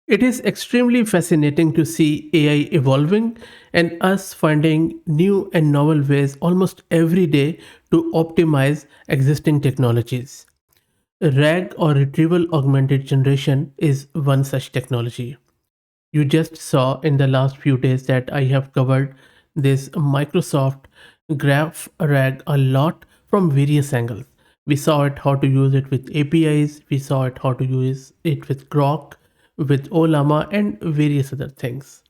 It is extremely fascinating to see AI evolving and us finding new and novel ways almost every day to optimize existing technologies. RAG or retrieval augmented generation is one such technology. You just saw in the last few days that I have covered this Microsoft GraphRAG a lot from various angles. We saw it how to use it with APIs, we saw it how to use it with Grok, with Olama, and various other things.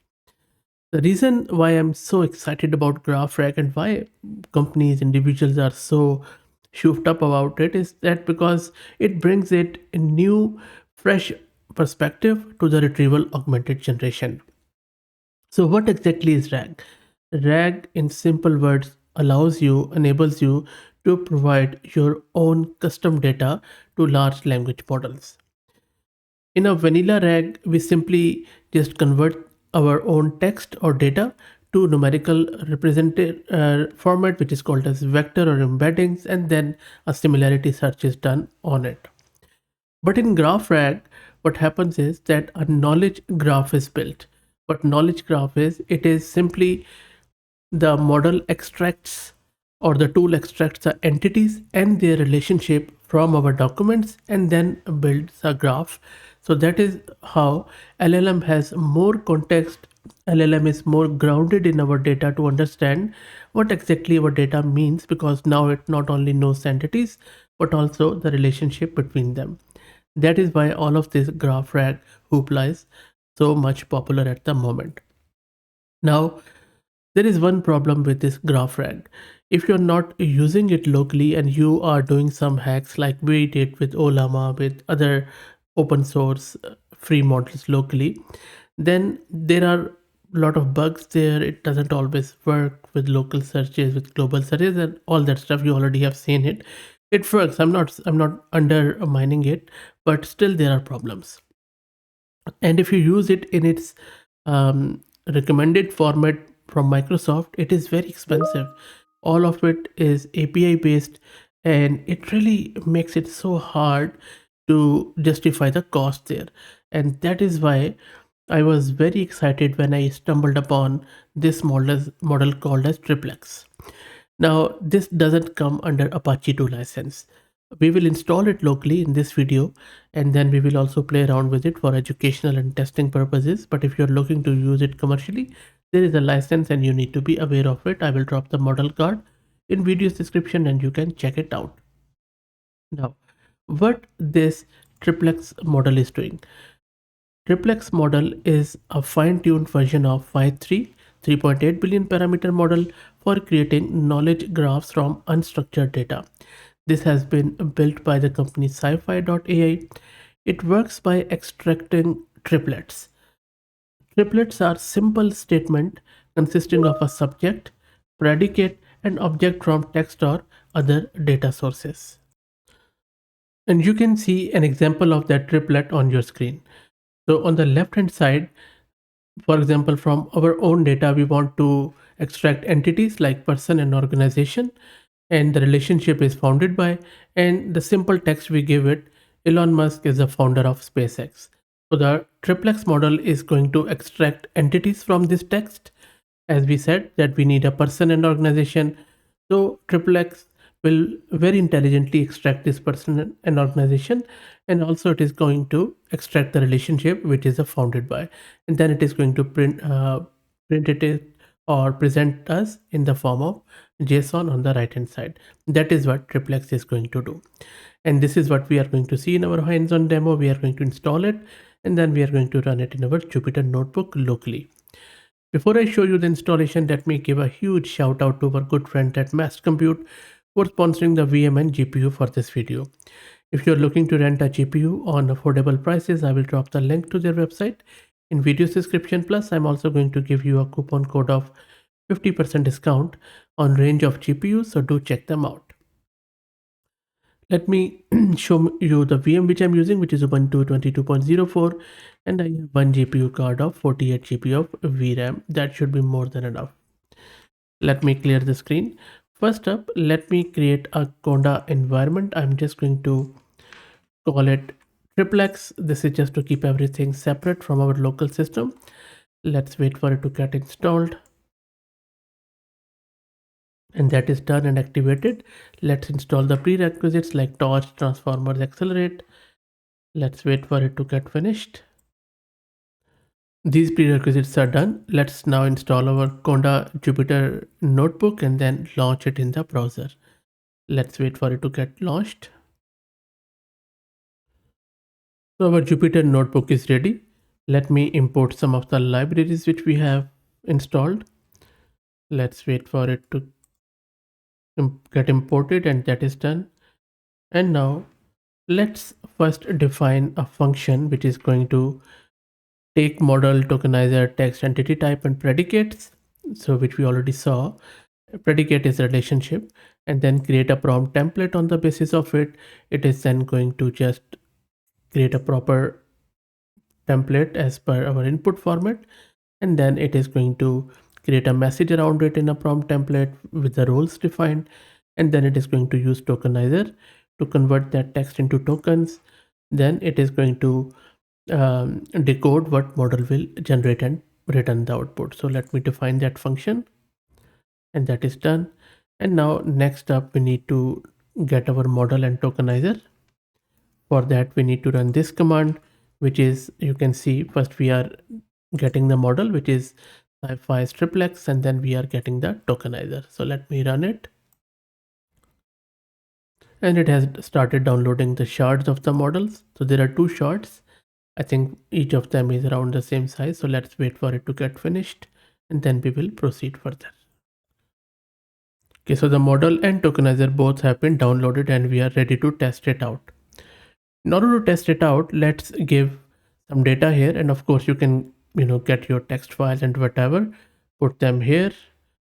The reason why I'm so excited about GraphRAG and why companies, individuals are so shoofed up about it is that because it brings it a new, fresh perspective to the retrieval augmented generation. So, what exactly is RAG? RAG, in simple words, enables you to provide your own custom data to large language models. In a vanilla RAG, we simply just convert our own text or data to numerical represented format, which is called as vector or embeddings, and then a similarity search is done on it. But in GraphRAG, what happens is that a knowledge graph is built. What knowledge graph is, it is simply the model extracts or the tool extracts the entities and their relationship from our documents and then builds a graph. So that is how LLM has more context. LLM is more grounded in our data to understand what exactly our data means, because now it not only knows entities but also the relationship between them. That is why all of this GraphRAG hoopla is so much popular at the moment. Now, there is one problem with this GraphRAG. If you're not using it locally and you are doing some hacks like we did with Olama, with other open source free models locally, then there are a lot of bugs there. It doesn't always work with local searches, with global searches, and all that stuff. You already have seen it. It works. I'm not undermining it, but still there are problems. And if you use it in its recommended format from Microsoft, it is very expensive. All of it is API based, and it really makes it so hard to justify the cost there. And that is why I was very excited when I stumbled upon this model called as Triplex. Now, this doesn't come under Apache 2 license. We will install it locally in this video, and then we will also play around with it for educational and testing purposes. But if you're looking to use it commercially, there is a license and you need to be aware of it. I will drop the model card in video's description and you can check it out. Now, what this triplex model is doing. Triplex model is a fine-tuned version of Phi 3.8 billion parameter model for creating knowledge graphs from unstructured data. This has been built by the company SciPhi.AI. It works by extracting triplets. Triplets are simple statements consisting of a subject, predicate, and object from text or other data sources. And you can see an example of that triplet on your screen. So on the left hand side, for example, from our own data, we want to extract entities like person and organization, and the relationship is founded by, and the simple text we give it, Elon Musk is the founder of SpaceX. So the triplex model is going to extract entities from this text. As we said that we need a person and organization, so triplex will very intelligently extract this person and organization, and also it is going to extract the relationship which is founded by, and then it is going to print it or present us in the form of JSON on the right hand side. That is what triplex is going to do, and this is what we are going to see in our hands-on demo. We are going to install it, and then we are going to run it in our Jupyter notebook locally. Before I show you the installation, let me give a huge shout out to our good friend at Mass Compute for sponsoring the VM and GPU for this video. If you're looking to rent a GPU on affordable prices, I will drop the link to their website in video's description. Plus, I'm also going to give you a coupon code of 50% discount on range of GPUs, so do check them out. Let me show you the VM which I'm using, which is Ubuntu 22.04, and I have one GPU card of 48 GB of VRAM. That should be more than enough. Let me clear the screen. First up, let me create a Conda environment. I'm just going to call it Triplex, this is just to keep everything separate from our local system. Let's wait for it to get installed. And that is done and activated. Let's install the prerequisites like torch, transformers, accelerate. Let's wait for it to get finished. These prerequisites are done. Let's now install our Conda Jupyter notebook and then launch it in the browser. Let's wait for it to get launched. So our Jupyter notebook is ready. Let me import some of the libraries which we have installed. Let's wait for it to get imported, and that is done. And now let's first define a function which is going to take model, tokenizer, text, entity type, and predicates. So which we already saw. Predicate is a relationship, and then create a prompt template on the basis of it. It is then going to just create a proper template as per our input format, and then it is going to create a message around it in a prompt template with the roles defined, and then it is going to use tokenizer to convert that text into tokens. Then it is going to decode what model will generate and return the output. So let me define that function, and that is done. And now next up we need to get our model and tokenizer. For that we need to run this command, which is, you can see, first we are getting the model, which is SciPhi Triplex, and then we are getting the tokenizer. So let me run it. And it has started downloading the shards of the models. So there are 2 shards. I think each of them is around the same size. So let's wait for it to get finished, and then we will proceed further. Okay, so the model and tokenizer both have been downloaded and we are ready to test it out. In order to test it out, let's give some data here, and of course you can get your text files and whatever, put them here.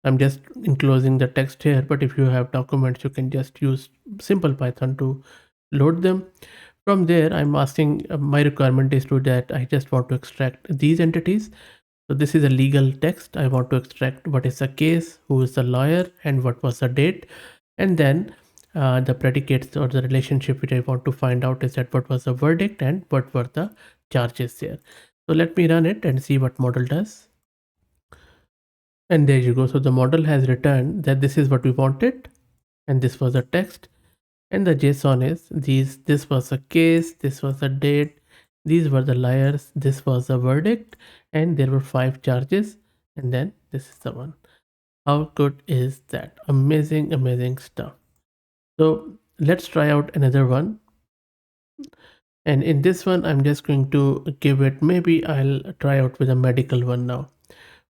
I'm just enclosing the text here, but if you have documents you can just use simple Python to load them. From there I'm asking, my requirement is to that I just want to extract these entities. So this is a legal text. I want to extract what is the case, who is the lawyer, and what was the date. And then the predicates or the relationship which I want to find out is that what was the verdict and what were the charges there. So let me run it and see what model does. And there you go. So the model has returned that this is what we wanted, and this was the text, and the JSON is this was a case, this was the date, these were the liars, this was the verdict, and there were 5 charges, and then this is the one. How good is that? Amazing stuff. So let's try out another one. And in this one, I'm just going to give it, maybe I'll try out with a medical one now.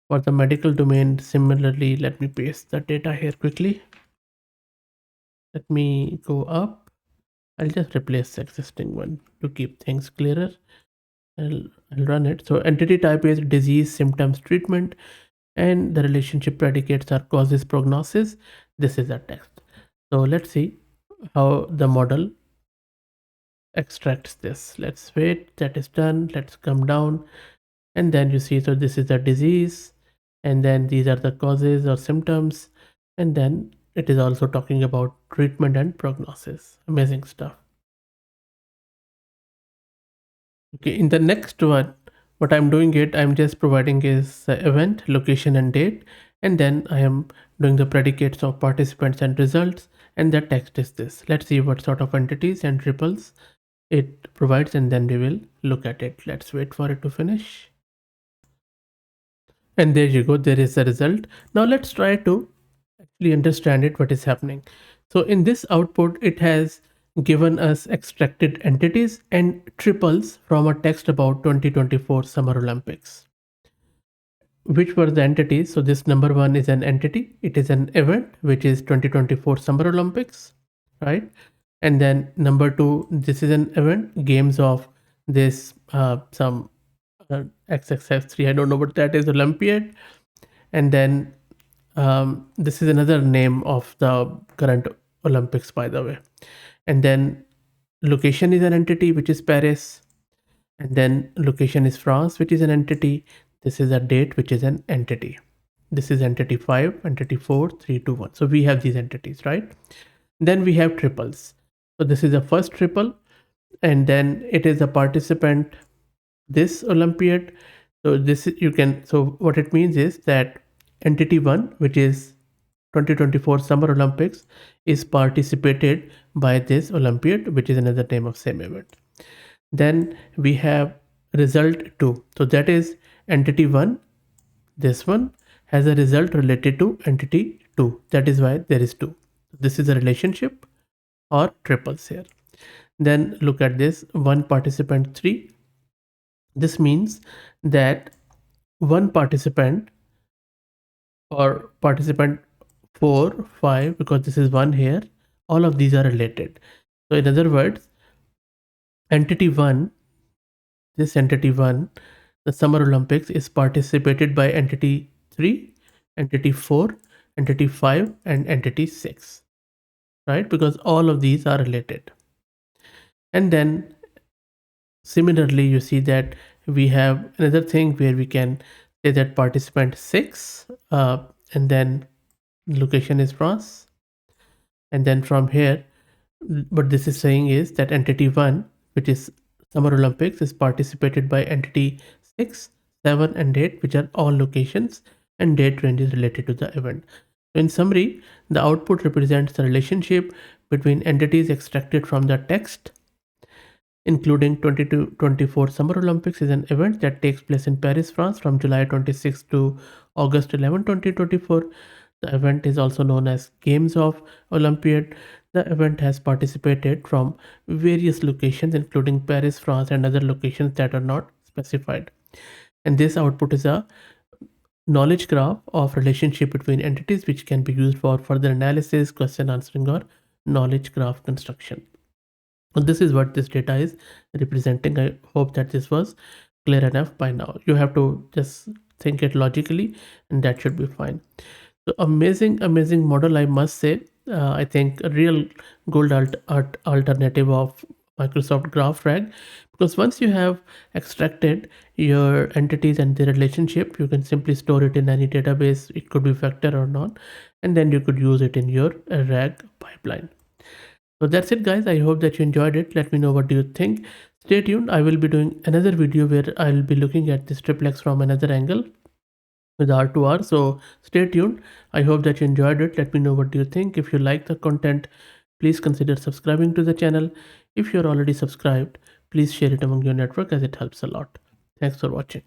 For the medical domain, similarly, let me paste the data here quickly. Let me go up. I'll just replace the existing one to keep things clearer. I'll run it. So entity type is disease, symptoms, treatment, and the relationship predicates are causes, prognosis. This is a text. So let's see how the model extracts this. Let's wait, that is done. Let's come down, and then you see, so this is the disease, and then these are the causes or symptoms, and then it is also talking about treatment and prognosis. Amazing stuff. Okay, in the next one, what I'm doing it, I'm just providing is the event, location, and date, and then I am doing the predicates of participants and results, and the text is this. Let's see what sort of entities and triples it provides, and then we will look at it. Let's wait for it to finish. And there you go, there is the result. Now let's try to actually understand it, what is happening. So in this output, it has given us extracted entities and triples from a text about 2024 Summer Olympics. Which were the entities? So this number 1 is an entity. It is an event, which is 2024 Summer Olympics, right? And then number 2, this is an event, games of this some XXX3, I don't know what that is, Olympiad. And then this is another name of the current Olympics, by the way. And then location is an entity, which is Paris. And then location is France, which is an entity. This is a date, which is an entity. This is entity 5, entity 4, 3, 2, 1. So we have these entities, right? Then we have triples. So this is the first triple. and then it is a participant this Olympiad. So this you can, so what it means is that entity 1, which is 2024 Summer Olympics, is participated by this Olympiad, which is another name of same event. Then we have result 2. So that is entity 1. This one has a result related to entity 2. That is why there is 2. This is a relationship or triples here. Then look at this one participant 3. This means that one participant or participant 4, 5, because this is 1 here, all of these are related. So in other words, entity 1, this entity 1, the Summer Olympics, is participated by entity 3, entity 4, entity 5, and entity 6, right? Because all of these are related. And then similarly, you see that we have another thing where we can say that participant 6, and then location is France, and then from here, what this is saying is that entity 1, which is Summer Olympics, is participated by entity 6, 7, and 8, which are all locations, and date range is related to the event. So in summary, the output represents the relationship between entities extracted from the text, including 2024 Summer Olympics is an event that takes place in Paris, France from July 26 to August 11, 2024. The event is also known as Games of Olympiad. The event has participated from various locations, including Paris, France, and other locations that are not specified. And this output is a knowledge graph of relationship between entities, which can be used for further analysis, question answering, or knowledge graph construction. So this is what this data is representing. I hope that this was clear enough by now. You have to just think it logically, and that should be fine. So amazing model, I must say. I think a real gold alternative of Microsoft GraphRAG, because once you have extracted your entities and their relationship, you can simply store it in any database. It could be vector or not, and then you could use it in your RAG pipeline. So that's it, guys. I hope that you enjoyed it. Let me know what do you think. Stay tuned. I will be doing another video where I'll be looking at this triplex from another angle with R2R. So stay tuned. I hope that you enjoyed it. Let me know what do you think. If you like the content, please consider subscribing to the channel. If you're already subscribed, please share it among your network as it helps a lot. Thanks for watching.